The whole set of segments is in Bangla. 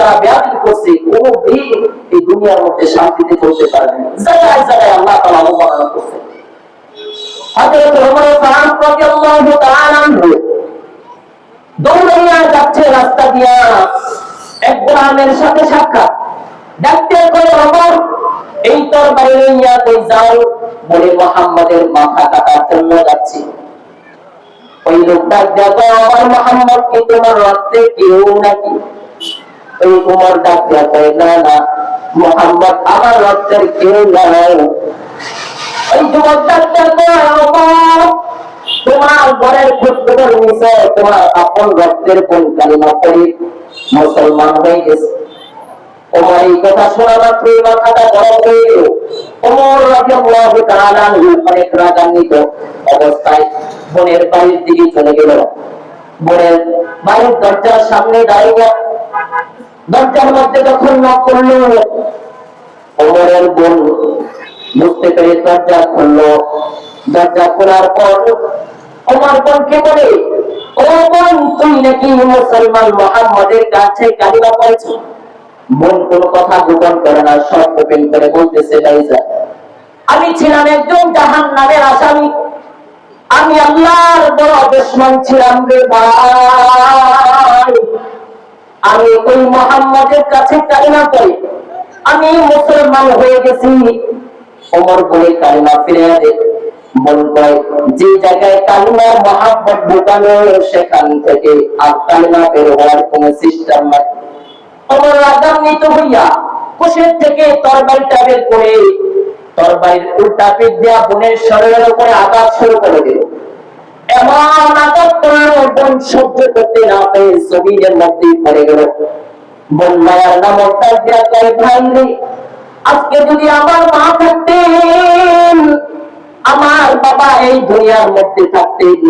যারা বেয়াদবি করছে কোনদিন এই দুনিয়ার মধ্যে শান্তিতে চলতে পারবে না। জায়গায় জায়গায় আল্লাহ তাআলা অবমাননা করছে। হযরত ওমর ফারুক রাদিয়াল্লাহু তাআলা আনহু দৌড়াইয়া যাচ্ছে রাস্তা দিয়া, এক গোলামের সাথে সাক্ষাৎ। ডাকতে কই ওমর, এই তরবারি নিয়ে কই যাও? বলে মুহাম্মাদের মাথা কাটার জন্য যাচ্ছি। ওই লোকটা দেখো আমার মুহাম্মদ কি তোমার রক্তে কেউ নাকি? ওই ওমর ডাকতে কই না না, মুহাম্মদ আমার রক্তের কেউ নয়। ওই যুবক ডাকতে কই ওমর, তোমার ঘরের খোঁজখবর নিছে, তোমার আপন রক্তের কোন কালিমা পড়ে মুসলমান হয়ে গেছে। ওমর এই কথা শোনা মাত্রই মাথাটা গরম হয়ে গেল। ওমর রাদিয়াল্লাহু তাআলা অনেক রাগান্বিত অবস্থায় বোনের বাড়ির দিকে চলে গেল। বোনের বাড়ির দরজার সামনে দাঁড়িয়ে দরজার মধ্যে যখন নক করল, ওমরের বোন বুঝতে পেরে দরজা খুললো। দরজা খোলার পর ওমর বোনকে বলে, ও বোন, তুই নাকি মুসলমান মুহাম্মাদের কাছে কালিমা পড়েছ? বোন কোনো কথা গোপন করে না, সব ওপেন করে বলতেছে, ভাইজান আমি ছিলাম একজন জাহান্নামের আসামি, আমি আল্লাহর বড় দুশমন ছিলাম রে ভাই। আমি ওই মুহাম্মাদের কাছে কালিমা পড়ি, আমি মুসলমান হয়ে গেছি। ওমর বলে, কালিমা ফিরে দে। বোন কয়, যে জায়গায় কালিমা মুহাম্মদ ঢুকানো সেখান থেকে আর কালিমা বের হওয়ার কোন সিস্টেম নাই। ওমর রাগান্বিত হইয়া কোষের থেকে তরবারিটা বের করে তরবারির উল্টা পিঠ দিয়া বোনের শরীরের উপরে আঘাত শুরু করে দিল। এমন আঘাত করল, বোন সহ্য করতে না পেরে জমিনের মধ্যে পড়ে গেল। বোন মায়ার নামক ডাক দিয়া কয়, ভাই রে, আজকে যদি আমার মা থাকতেন, আমার বাবা এই দুনিয়ার মধ্যে থাকতেন,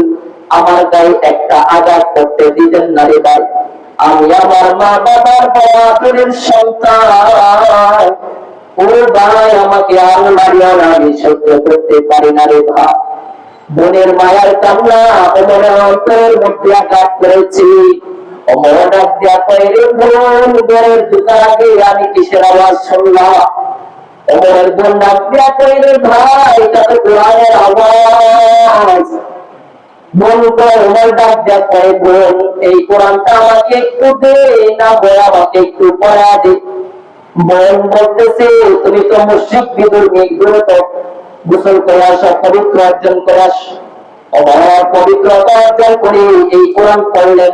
আমার গায়ে একটা আঘাত করতে দিতেন না রে ভাই। আমি আমার মা বাবার বড় সন্তান, ও ভাই আমাকে আর মারিয়া না, আমি সহ্য করতে পারি না রে ভাই। বোনের মায়ার কান্না ওমরের অন্তরের মধ্যে আঘাত করেছি। ওমর ডাক দিয়া কয়, রে বোন, ঘরের ঢোকার আগে আমি কিসের আওয়াজ শুনলাম? ওমরের বোন ডাক দিয়া কয়, রে ভাই, এটা তো কোরআনের আওয়াজ। বোন কয়, ওমর ডাক দিয়া কয়, বোন, এই কোরআনটা আমাকে একটু দে না, বই আমাকে একটু পড়া দে। বোন বলতেছে, তুমি তো মুশরিক বিধর্মী, এগুলো তো গোসল করে আসা, পবিত্র অর্জন করে আস। ওমর পবিত্রতা অর্জন করে এই কোরআন পড়লেন।